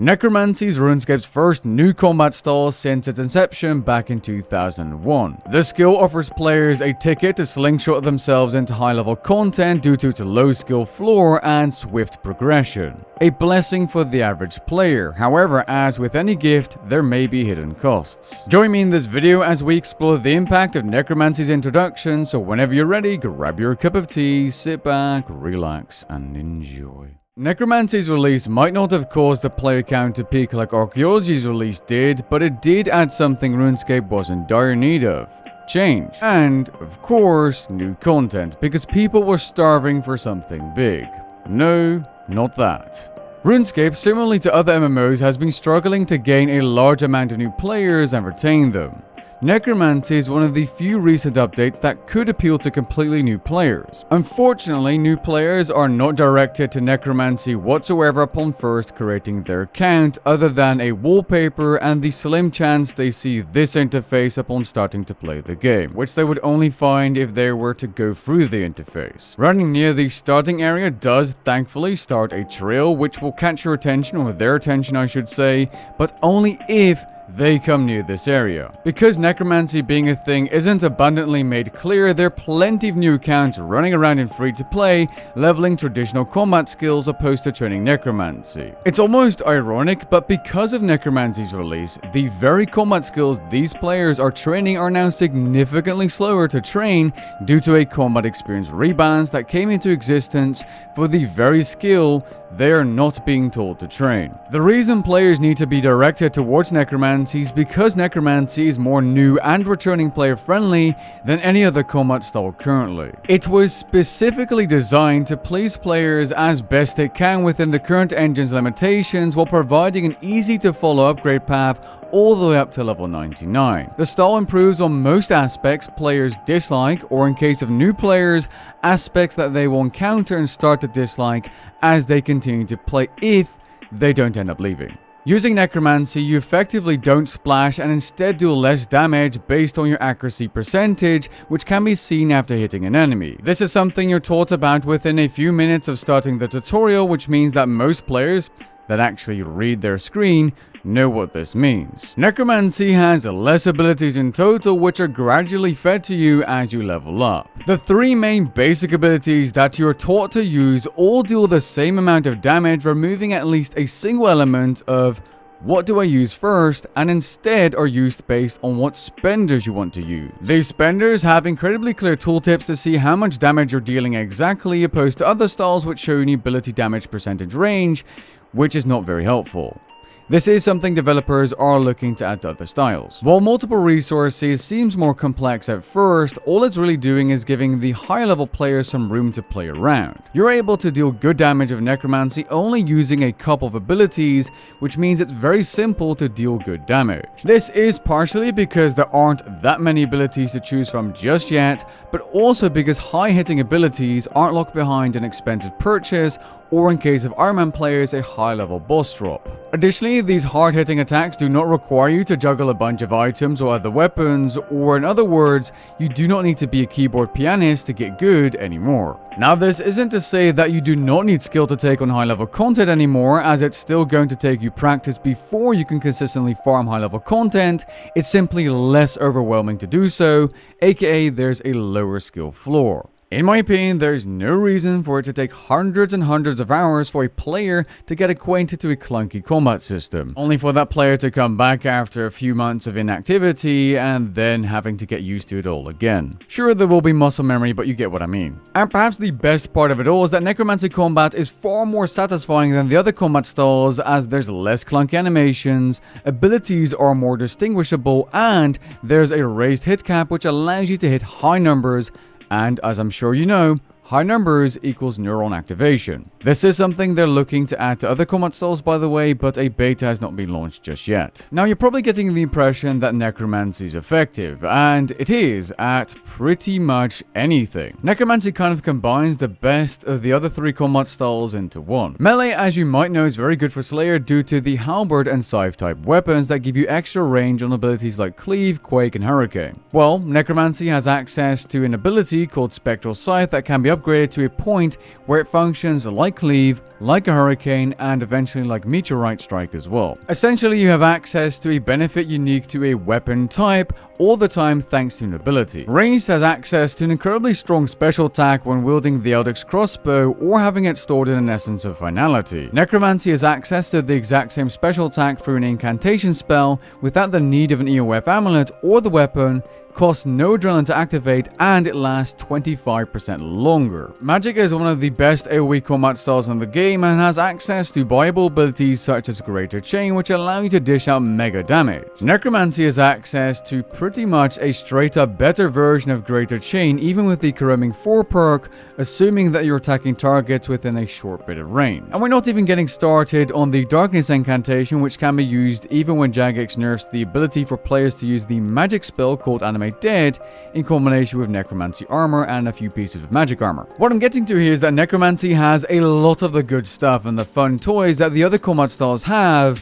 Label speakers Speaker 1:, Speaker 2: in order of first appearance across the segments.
Speaker 1: Necromancy is Runescape's first new combat style since its inception back in 2001. The skill offers players a ticket to slingshot themselves into high-level content due to its low skill floor and swift progression. A blessing for the average player. However, as with any gift, there may be hidden costs. Join me in this video as we explore the impact of Necromancy's introduction, so whenever you're ready, grab your cup of tea, sit back, relax, and enjoy. Necromancy's release might not have caused the player count to peak like Archaeology's release did, but it did add something Runescape was in dire need of. Change. And, of course, new content, because people were starving for something big. No, not that. RuneScape, similarly to other MMOs, has been struggling to gain a large amount of new players and retain them. Necromancy is one of the few recent updates that could appeal to completely new players. Unfortunately, new players are not directed to Necromancy whatsoever upon first creating their account, other than a wallpaper and the slim chance they see this interface upon starting to play the game, which they would only find if they were to go through the interface. Running near the starting area does thankfully start a trail which will catch your attention, or their attention I should say, but only if they come near this area. Because Necromancy being a thing isn't abundantly made clear, there are plenty of new accounts running around in free-to-play, leveling traditional combat skills opposed to training Necromancy. It's almost ironic, but because of Necromancy's release, the very combat skills these players are training are now significantly slower to train due to a combat experience rebalance that came into existence for the very skill they are not being told to train. The reason players need to be directed towards Necromancy is because Necromancy is more new and returning player friendly than any other combat style currently. It was specifically designed to please players as best it can within the current engine's limitations, while providing an easy to follow upgrade path all the way up to level 99. The style improves on most aspects players dislike, or in case of new players, aspects that they will encounter and start to dislike as they continue to play if they don't end up leaving. Using Necromancy, you effectively don't splash and instead do less damage based on your accuracy percentage, which can be seen after hitting an enemy. This is something you're taught about within a few minutes of starting the tutorial, which means that most players that actually read their screen know what this means. Necromancy has less abilities in total, which are gradually fed to you as you level up. The three main basic abilities that you are taught to use all deal the same amount of damage, removing at least a single element of what do I use first, and instead are used based on what spenders you want to use. These spenders have incredibly clear tooltips to see how much damage you're dealing exactly, opposed to other styles which show you an ability damage percentage range, which is not very helpful. This is something developers are looking to add to other styles. While multiple resources seems more complex at first, all it's really doing is giving the higher level players some room to play around. You're able to deal good damage of Necromancy only using a couple of abilities, which means it's very simple to deal good damage. This is partially because there aren't that many abilities to choose from just yet, but also because high hitting abilities aren't locked behind an expensive purchase, or in case of Iron Man players, a high level boss drop. Additionally, these hard hitting attacks do not require you to juggle a bunch of items or other weapons, or in other words, you do not need to be a keyboard pianist to get good anymore. Now, this isn't to say that you do not need skill to take on high level content anymore, as it's still going to take you practice before you can consistently farm high level content. It's simply less overwhelming to do so, aka there's a lower skill floor. In my opinion, there is no reason for it to take hundreds and hundreds of hours for a player to get acquainted to a clunky combat system, only for that player to come back after a few months of inactivity and then having to get used to it all again. Sure, there will be muscle memory, but you get what I mean. And perhaps the best part of it all is that Necromancy combat is far more satisfying than the other combat styles, as there's less clunky animations, abilities are more distinguishable, and there's a raised hit cap which allows you to hit high numbers. And as I'm sure you know, high numbers equals neuron activation. This is something they're looking to add to other combat styles, by the way, but a beta has not been launched just yet. Now, you're probably getting the impression that Necromancy is effective, and it is at pretty much anything. Necromancy kind of combines the best of the other three combat styles into one. Melee, as you might know, is very good for Slayer due to the halberd and scythe type weapons that give you extra range on abilities like Cleave, Quake, and Hurricane. Well, Necromancy has access to an ability called Spectral Scythe that can be upgraded upgraded to a point where it functions like Cleave, like a Hurricane, and eventually like Meteorite Strike as well. Essentially, you have access to a benefit unique to a weapon type all the time thanks to an ability. Ranged has access to an incredibly strong special attack when wielding the Eldritch Crossbow or having it stored in an Essence of Finality. Necromancy has access to the exact same special attack through an incantation spell without the need of an EOF amulet or the weapon, costs no adrenaline to activate, and it lasts 25% longer. Magic is one of the best AoE combat styles in the game and has access to viable abilities such as Greater Chain, which allow you to dish out mega damage. Necromancy has access to pretty much a straight up better version of Greater Chain, even with the Corrupting 4 perk, assuming that you're attacking targets within a short bit of range. And we're not even getting started on the Darkness incantation, which can be used even when Jagex nerfs the ability for players to use the magic spell called Animate Dead in combination with Necromancy armor and a few pieces of magic armor. What I'm getting to here is that Necromancy has a lot of the good stuff and the fun toys that the other combat styles have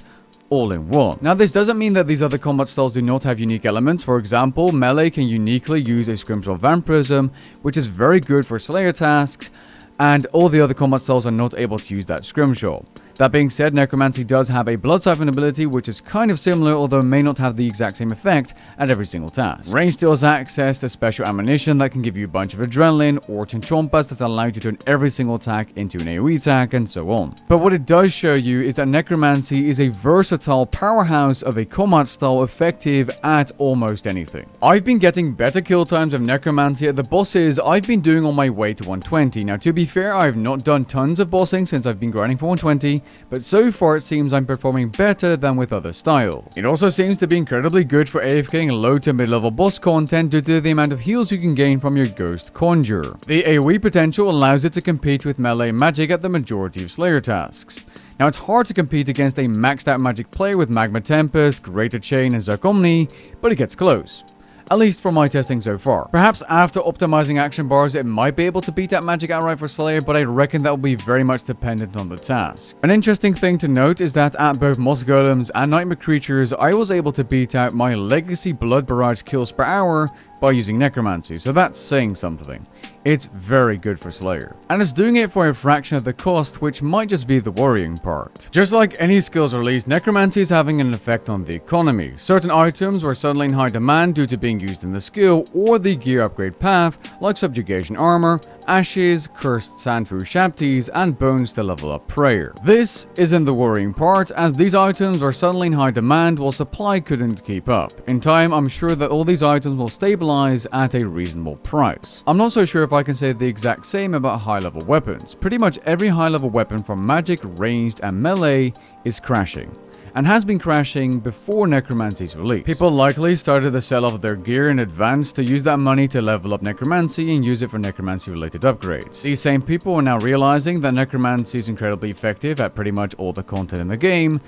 Speaker 1: all in one. Now, this doesn't mean that these other combat styles do not have unique elements. For example, Melee can uniquely use a Scrimshaw Vampirism, which is very good for Slayer tasks, and all the other combat styles are not able to use that Scrimshaw. That being said, Necromancy does have a Blood Siphon ability, which is kind of similar, although may not have the exact same effect at every single task. Range still has access to special ammunition that can give you a bunch of adrenaline, or Chinchompas that allow you to turn every single attack into an AoE attack, and so on. But what it does show you is that Necromancy is a versatile powerhouse of a combat style effective at almost anything. I've been getting better kill times of Necromancy at the bosses I've been doing on my way to 120. Now, to be fair, I have not done tons of bossing since I've been grinding for 120, but so far it seems I'm performing better than with other styles. It also seems to be incredibly good for AFKing low to mid-level boss content due to the amount of heals you can gain from your Ghost Conjure. The AoE potential allows it to compete with melee magic at the majority of Slayer tasks. Now, it's hard to compete against a maxed out magic player with Magma Tempest, Greater Chain, and Zarkomni, but it gets close. At least from my testing so far. Perhaps after optimizing action bars, it might be able to beat out magic outright for Slayer, but I reckon that will be very much dependent on the task. An interesting thing to note is that at both Moss Golems and Nightmare Creatures, I was able to beat out my Legacy Blood Barrage kills per hour by using Necromancy, so that's saying something. It's very good for Slayer. And it's doing it for a fraction of the cost, which might just be the worrying part. Just like any skills release, Necromancy is having an effect on the economy. Certain items were suddenly in high demand due to being used in the skill or the gear upgrade path, like Subjugation Armor, Ashes, Cursed Sandfu Shaptis, and Bones to level up Prayer. This isn't the worrying part, as these items were suddenly in high demand while supply couldn't keep up. In time, I'm sure that all these items will stabilize at a reasonable price. I'm not so sure if I can say the exact same about high-level weapons. Pretty much every high-level weapon from magic, ranged, and melee is crashing, and has been crashing before Necromancy's release. People likely started to sell off their gear in advance to use that money to level up Necromancy and use it for Necromancy-related upgrades. These same people are now realizing that Necromancy is incredibly effective at pretty much all the content in the game,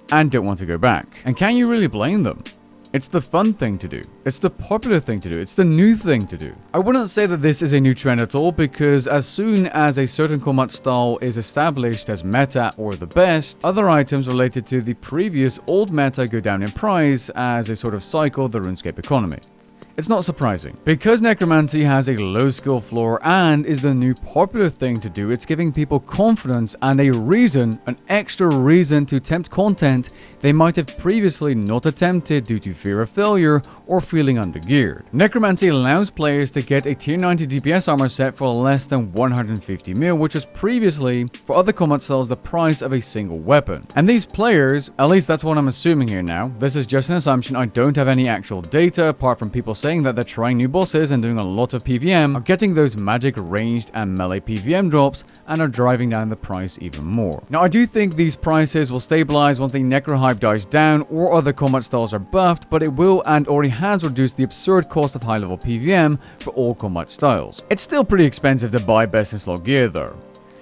Speaker 1: and don't want to go back. And can you really blame them? It's the fun thing to do. It's the popular thing to do. It's the new thing to do. I wouldn't say that this is a new trend at all, because as soon as a certain combat style is established as meta or the best, other items related to the previous old meta go down in price as a sort of cycle of the RuneScape economy. It's not surprising. Because Necromancy has a low skill floor and is the new popular thing to do, it's giving people confidence and a reason, an extra reason to attempt content they might have previously not attempted due to fear of failure or feeling undergeared. Necromancy allows players to get a tier 90 DPS armor set for less than 150 mil, which was previously, for other combat styles, the price of a single weapon. And these players, at least that's what I'm assuming here now, this is just an assumption, I don't have any actual data apart from people saying that they're trying new bosses and doing a lot of PVM, are getting those magic, ranged, and melee PVM drops and are driving down the price even more. Now, I do think these prices will stabilize once the Necro hype dies down or other combat styles are buffed, but it will and already has reduced the absurd cost of high-level PVM for all combat styles. It's still pretty expensive to buy best in slot gear though.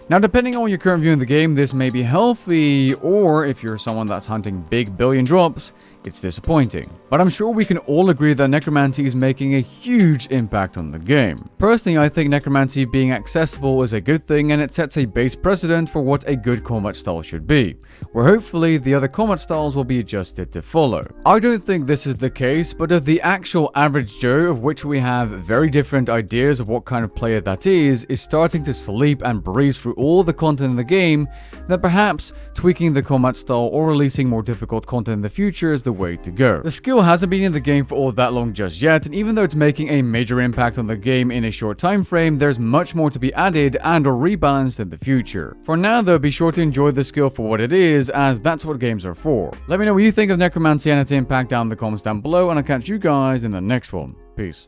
Speaker 1: Now, depending on your current view in the game, this may be healthy, or if you're someone that's hunting big billion drops, it's disappointing. But I'm sure we can all agree that Necromancy is making a huge impact on the game. Personally, I think Necromancy being accessible is a good thing, and it sets a base precedent for what a good combat style should be, where hopefully the other combat styles will be adjusted to follow. I don't think this is the case, but if the actual average Joe, of which we have very different ideas of what kind of player that is starting to sleep and breeze through all the content in the game, then perhaps tweaking the combat style or releasing more difficult content in the future is the way to go. The skill hasn't been in the game for all that long just yet, and even though it's making a major impact on the game in a short time frame, there's much more to be added and or rebalanced in the future. For now though, be sure to enjoy the skill for what it is, as that's what games are for. Let me know what you think of Necromancy and its impact down in the comments down below, and I'll catch you guys in the next one. Peace.